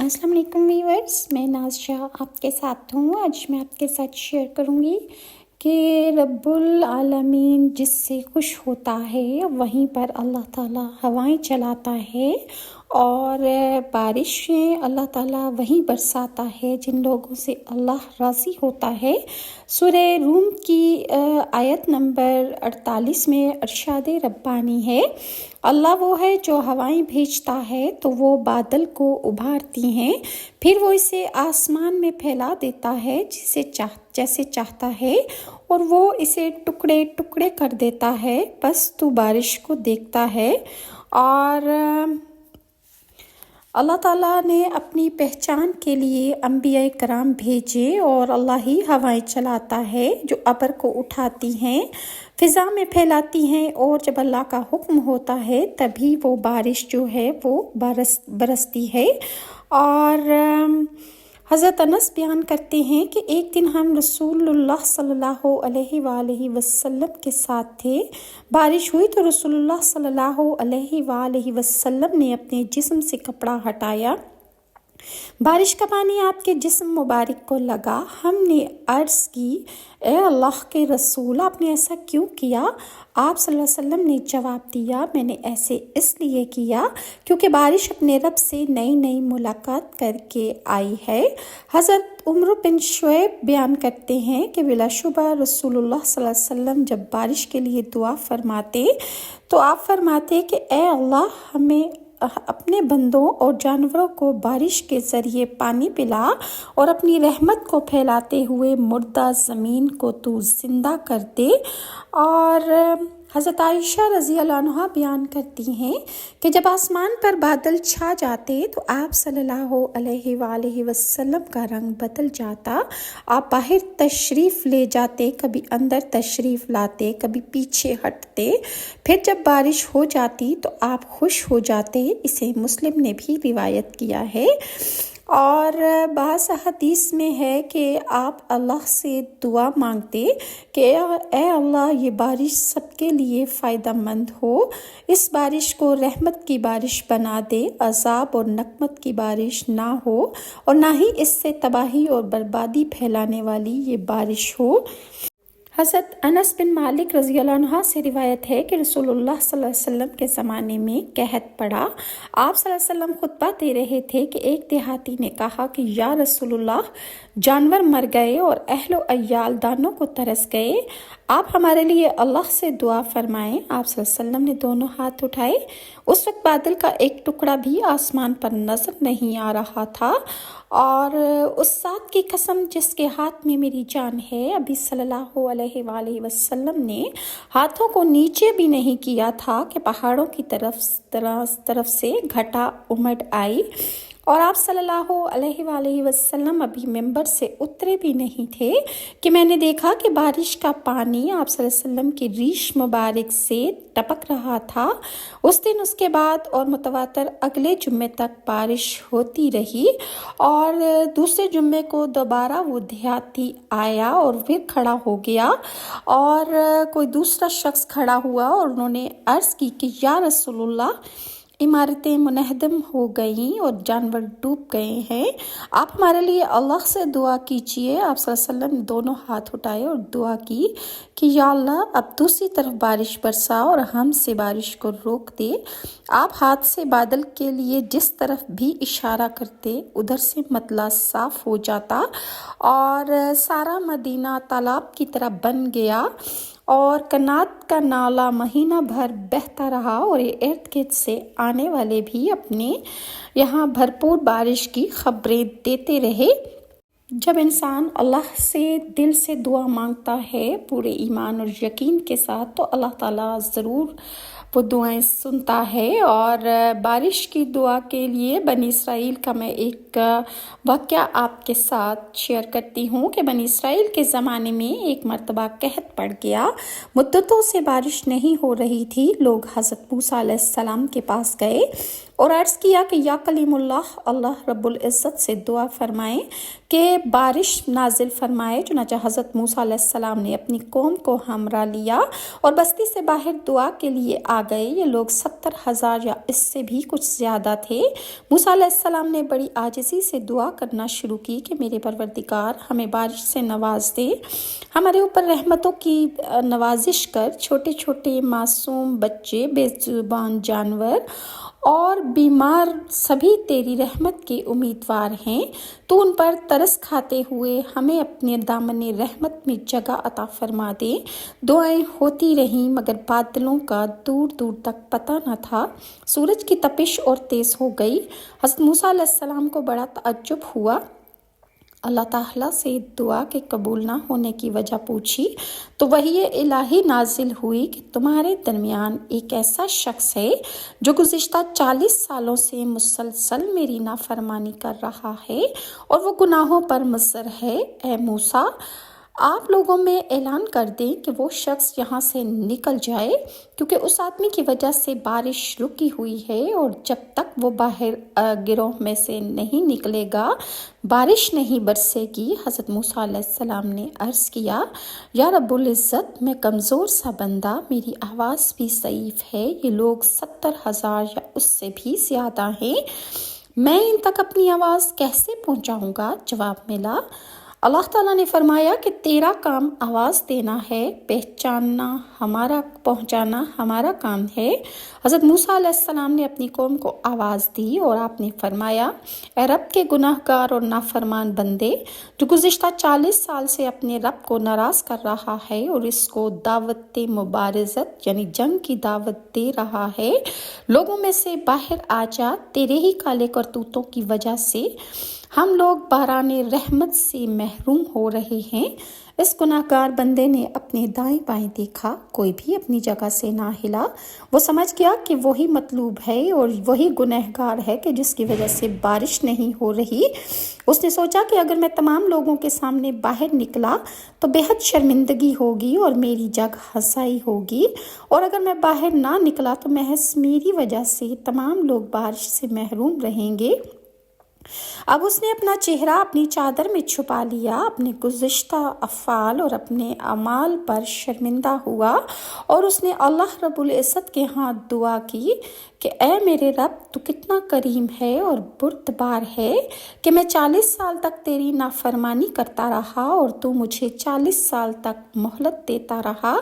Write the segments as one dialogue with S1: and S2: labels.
S1: السلام علیکم ویورز، میں ناز شاہ آپ کے ساتھ ہوں۔ آج میں آپ کے ساتھ شیئر کروں گی کہ رب العالمین جس سے خوش ہوتا ہے وہیں پر اللہ تعالیٰ ہوائیں چلاتا ہے اور بارشیں اللہ تعالیٰ وہیں برساتا ہے جن لوگوں سے اللہ راضی ہوتا ہے۔ سورہ روم کی آیت نمبر 48 میں ارشاد ربانی ہے، اللہ وہ ہے جو ہوائیں بھیجتا ہے تو وہ بادل کو ابھارتی ہیں، پھر وہ اسے آسمان میں پھیلا دیتا ہے جیسے چاہتا ہے، اور وہ اسے ٹکڑے ٹکڑے کر دیتا ہے، بس تو بارش کو دیکھتا ہے۔ اور اللہ تعالیٰ نے اپنی پہچان کے لیے انبیاء کرام بھیجے، اور اللہ ہی ہوائیں چلاتا ہے جو ابر کو اٹھاتی ہیں، فضا میں پھیلاتی ہیں، اور جب اللہ کا حکم ہوتا ہے تبھی وہ بارش جو ہے وہ برستی ہے۔ اور حضرت انس بیان کرتے ہیں کہ ایک دن ہم رسول اللہ صلی اللہ علیہ وآلہ وسلم کے ساتھ تھے، بارش ہوئی تو رسول اللہ صلی اللہ علیہ وآلہ وسلم نے اپنے جسم سے کپڑا ہٹایا، بارش کا پانی آپ کے جسم مبارک کو لگا۔ ہم نے عرض کی، اے اللہ کے رسول، آپ نے ایسا کیوں کیا؟ آپ صلی اللہ علیہ وسلم نے جواب دیا، میں نے ایسے اس لیے کیا کیونکہ بارش اپنے رب سے نئی ملاقات کر کے آئی ہے۔ حضرت عمر بن شعیب بیان کرتے ہیں کہ بلا شبہ رسول اللہ صلی اللہ علیہ وسلم جب بارش کے لیے دعا فرماتے تو آپ فرماتے کہ اے اللہ، ہمیں اپنے بندوں اور جانوروں کو بارش کے ذریعے پانی پلا، اور اپنی رحمت کو پھیلاتے ہوئے مردہ زمین کو تو زندہ کر دے۔ اور حضرت عائشہ رضی اللہ عنہا بیان کرتی ہیں کہ جب آسمان پر بادل چھا جاتے تو آپ صلی اللہ علیہ وآلہ وسلم کا رنگ بدل جاتا، آپ باہر تشریف لے جاتے، کبھی اندر تشریف لاتے، کبھی پیچھے ہٹتے، پھر جب بارش ہو جاتی تو آپ خوش ہو جاتے۔ اسے مسلم نے بھی روایت کیا ہے۔ اور بعض حدیث میں ہے کہ آپ اللہ سے دعا مانگتے کہ اے اللہ، یہ بارش سب کے لیے فائدہ مند ہو، اس بارش کو رحمت کی بارش بنا دے، عذاب اور نقمت کی بارش نہ ہو، اور نہ ہی اس سے تباہی اور بربادی پھیلانے والی یہ بارش ہو۔ حضرت انس بن مالک رضی اللہ عنہ سے روایت ہے کہ رسول اللہ صلی اللہ علیہ وسلم کے زمانے میں قحط پڑا۔ آپ صلی اللہ علیہ وسلم خطبہ دے رہے تھے کہ ایک دیہاتی نے کہا کہ یا رسول اللہ، جانور مر گئے اور اہل و عیال دانوں کو ترس گئے، آپ ہمارے لیے اللہ سے دعا فرمائیں۔ آپ صلی اللہ علیہ وسلم نے دونوں ہاتھ اٹھائے، اس وقت بادل کا ایک ٹکڑا بھی آسمان پر نظر نہیں آ رہا تھا، اور اس ذات کی قسم جس کے ہاتھ میں میری جان ہے، ابھی صلی اللہ علیہ وآلہ وسلم نے ہاتھوں کو نیچے بھی نہیں کیا تھا کہ پہاڑوں کی طرف سے گھٹا امڑ آئی، اور آپ صلی اللہ علیہ وآلہ وسلم ابھی ممبر سے اترے بھی نہیں تھے کہ میں نے دیکھا کہ بارش کا پانی آپ صلی اللہ علیہ وسلم کی ریش مبارک سے ٹپک رہا تھا۔ اس دن، اس کے بعد اور متواتر اگلے جمعے تک بارش ہوتی رہی، اور دوسرے جمعے کو دوبارہ وہ دیہاتی آیا اور پھر کھڑا ہو گیا، اور کوئی دوسرا شخص کھڑا ہوا، اور انہوں نے عرض کی کہ یا رسول اللہ، عمارتیں منہدم ہو گئیں اور جانور ڈوب گئے ہیں، آپ ہمارے لیے اللہ سے دعا کیجیے۔ آپ صلی اللہ علیہ وسلم نے دونوں ہاتھ اٹھائے اور دعا کی کہ یا اللہ، اب دوسری طرف بارش برسا اور ہم سے بارش کو روک دے۔ آپ ہاتھ سے بادل کے لیے جس طرف بھی اشارہ کرتے ادھر سے مطلع صاف ہو جاتا، اور سارا مدینہ تالاب کی طرح بن گیا، اور کنات کا نالا مہینہ بھر بہتا رہا، اور ارد گرد سے آنے والے بھی اپنے یہاں بھرپور بارش کی خبریں دیتے رہے۔ جب انسان اللہ سے دل سے دعا مانگتا ہے پورے ایمان اور یقین کے ساتھ تو اللہ تعالیٰ ضرور وہ دعائیں سنتا ہے۔ اور بارش کی دعا کے لیے بنی اسرائیل کا میں ایک واقعہ آپ کے ساتھ شیئر کرتی ہوں کہ بنی اسرائیل کے زمانے میں ایک مرتبہ قحط پڑ گیا، مدتوں سے بارش نہیں ہو رہی تھی۔ لوگ حضرت موسیٰ علیہ السلام کے پاس گئے اور عرض کیا کہ یا کلیم اللہ رب العزت سے دعا فرمائیں کہ بارش نازل فرمائے۔ چنانچہ حضرت موسیٰ علیہ السلام نے اپنی قوم کو ہمراہ لیا اور بستی سے باہر دعا کے لیے آ گئے۔ یہ لوگ 70,000 یا اس سے بھی کچھ زیادہ تھے۔ موسیٰ علیہ السلام نے بڑی عاجزی سے دعا کرنا شروع کی کہ میرے پروردگار ہمیں بارش سے نواز دے، ہمارے اوپر رحمتوں کی نوازش کر، چھوٹے چھوٹے معصوم بچے، بے زبان جانور اور بیمار سبھی تیری رحمت کے امیدوار ہیں۔ تو ان پر ترس کھاتے ہوئے ہمیں اپنے دامن رحمت میں جگہ عطا فرما دے۔ دعائیں ہوتی رہیں مگر بادلوں کا دور دور تک پتہ نہ تھا۔ سورج کی تپش اور تیز ہو گئی۔ حضرت موسیٰ علیہ السلام کو بڑا تعجب ہوا۔ اللہ تعالیٰ سے دعا کے قبول نہ ہونے کی وجہ پوچھی تو وحی الہی نازل ہوئی کہ تمہارے درمیان ایک ایسا شخص ہے جو گزشتہ 40 سالوں سے مسلسل میری نافرمانی کر رہا ہے اور وہ گناہوں پر مصر ہے۔ اے موسیٰ، آپ لوگوں میں اعلان کر دیں کہ وہ شخص یہاں سے نکل جائے، کیونکہ اس آدمی کی وجہ سے بارش رکی ہوئی ہے اور جب تک وہ باہر گروہ میں سے نہیں نکلے گا بارش نہیں برسے گی۔ حضرت موسیٰ علیہ السلام نے عرض کیا، یا رب العزت، میں کمزور سا بندہ، میری آواز بھی ضعیف ہے، یہ لوگ 70,000 یا اس سے بھی زیادہ ہیں، میں ان تک اپنی آواز کیسے پہنچاؤں گا؟ جواب ملا، اللہ تعالیٰ نے فرمایا کہ تیرا کام آواز دینا ہے، پہنچانا ہمارا کام ہے۔ حضرت موسیٰ علیہ السلام نے اپنی قوم کو آواز دی اور آپ نے فرمایا، اے رب کے گناہ گار اور نافرمان بندے، جو گزشتہ 40 سال سے اپنے رب کو ناراض کر رہا ہے اور اس کو دعوت مبارزت یعنی جنگ کی دعوت دے رہا ہے، لوگوں میں سے باہر آ جا، تیرے ہی کالے کرتوتوں کی وجہ سے ہم لوگ باران رحمت سے محروم ہو رہے ہیں۔ اس گناہ گار بندے نے اپنے دائیں بائیں دیکھا، کوئی بھی اپنی جگہ سے نہ ہلا۔ وہ سمجھ گیا کہ وہی مطلوب ہے اور وہی گناہ گار ہے کہ جس کی وجہ سے بارش نہیں ہو رہی۔ اس نے سوچا کہ اگر میں تمام لوگوں کے سامنے باہر نکلا تو بے حد شرمندگی ہوگی اور میری جگ ہنسائی ہوگی، اور اگر میں باہر نہ نکلا تو محض میری وجہ سے تمام لوگ بارش سے محروم رہیں گے۔ اب اس نے اپنا چہرہ اپنی چادر میں چھپا لیا، اپنے گزشتہ افعال اور اپنے اعمال پر شرمندہ ہوا، اور اس نے اللہ رب العزت کے ہاں دعا کی کہ اے میرے رب، تو کتنا کریم ہے اور بردبار ہے کہ میں 40 سال تک تیری نافرمانی کرتا رہا اور تو مجھے 40 سال تک مہلت دیتا رہا،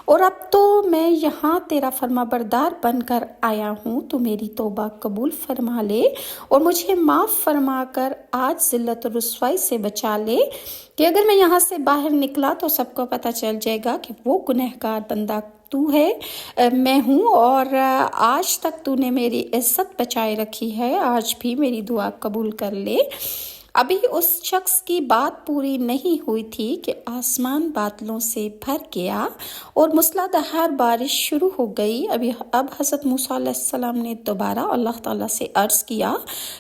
S1: اور اب تو میں یہاں تیرا فرما بردار بن کر آیا ہوں، تو میری توبہ قبول فرما لے اور مجھے معاف فرما کر آج ذلت و رسوائی سے بچا لے، کہ اگر میں یہاں سے باہر نکلا تو سب کو پتہ چل جائے گا کہ وہ گنہگار بندہ تو ہے، میں ہوں، اور آج تک تو نے میری عزت بچائے رکھی ہے، آج بھی میری دعا قبول کر لے۔ ابھی اس شخص کی بات پوری نہیں ہوئی تھی کہ آسمان بادلوں سے بھر گیا اور موسلادھار بارش شروع ہو گئی۔ اب حضرت موسیٰ علیہ السلام نے دوبارہ اللہ تعالیٰ سے عرض کیا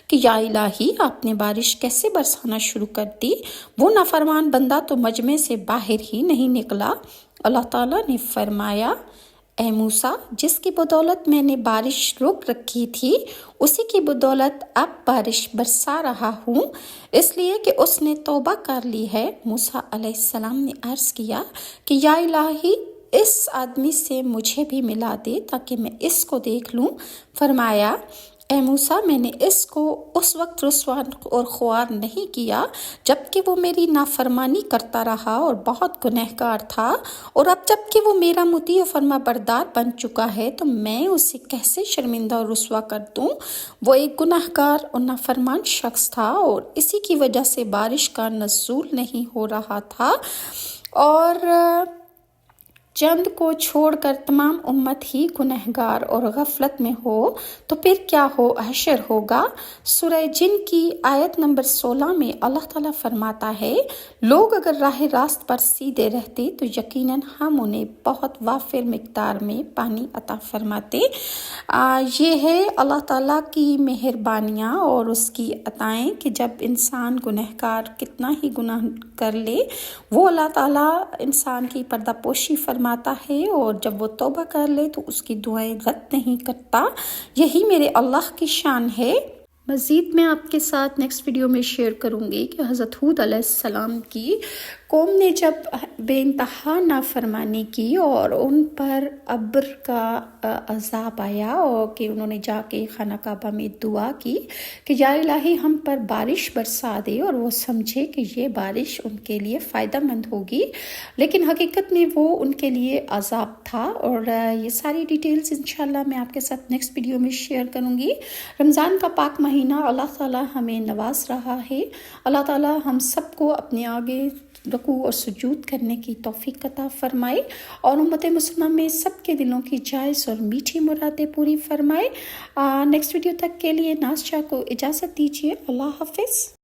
S1: کہ یا الہی، آپ نے بارش کیسے برسانا شروع کر دی؟ وہ نافرمان بندہ تو مجمع سے باہر ہی نہیں نکلا۔ اللہ تعالیٰ نے فرمایا، اے موسیٰ، جس کی بدولت میں نے بارش روک رکھی تھی اسی کی بدولت اب بارش برسا رہا ہوں، اس لیے کہ اس نے توبہ کر لی ہے۔ موسیٰ علیہ السلام نے عرض کیا کہ یا الہی، اس آدمی سے مجھے بھی ملا دے تاکہ میں اس کو دیکھ لوں۔ فرمایا، اے موسیٰ، میں نے اس کو اس وقت رسوا اور خوار نہیں کیا جب کہ وہ میری نافرمانی کرتا رہا اور بہت گنہگار تھا، اور اب جب کہ وہ میرا مطیع و فرما بردار بن چکا ہے تو میں اسے کیسے شرمندہ اور رسوا کر دوں؟ وہ ایک گنہگار اور نافرمان شخص تھا اور اسی کی وجہ سے بارش کا نزول نہیں ہو رہا تھا، اور چند کو چھوڑ کر تمام امت ہی گنہگار اور غفلت میں ہو تو پھر کیا حشر ہوگا۔ سورہ جن کی آیت نمبر 16 میں اللہ تعالیٰ فرماتا ہے، لوگ اگر راہ راست پر سیدھے رہتے تو یقیناً ہم انہیں بہت وافر مقدار میں پانی عطا فرماتے۔ یہ ہے اللہ تعالیٰ کی مہربانیاں اور اس کی عطائیں کہ جب انسان گنہگار کتنا ہی گناہ کر لے، وہ اللہ تعالیٰ انسان کی پردہ پوشی فرماتے فرماتا ہے اور جب وہ توبہ کر لے تو اس کی دعائیں رد نہیں کرتا۔ یہی میرے اللہ کی شان ہے۔ مزید میں آپ کے ساتھ نیکسٹ ویڈیو میں شیئر کروں گی کہ حضرت ہود علیہ السلام کی قوم نے جب بے انتہا نافرمانی کی اور ان پر ابر کا عذاب آیا اور کہ انہوں نے جا کے خانہ کعبہ میں دعا کی کہ یا الہی ہم پر بارش برسا دے، اور وہ سمجھے کہ یہ بارش ان کے لیے فائدہ مند ہوگی، لیکن حقیقت میں وہ ان کے لیے عذاب تھا۔ اور یہ ساری ڈیٹیلز انشاءاللہ میں آپ کے ساتھ نیکسٹ ویڈیو میں شیئر کروں گی۔ رمضان کا پاک مہینہ اللہ تعالیٰ ہمیں نواز رہا ہے۔ اللہ تعالیٰ ہم سب کو اپنے آگے رکوع اور سجود کرنے کی توفیق عطا فرمائے اور امت مسلمہ میں سب کے دلوں کی جائز اور میٹھی مرادیں پوری فرمائے۔ نیکسٹ ویڈیو تک کے لیے ناز شاہ کو اجازت دیجیے۔ اللہ حافظ۔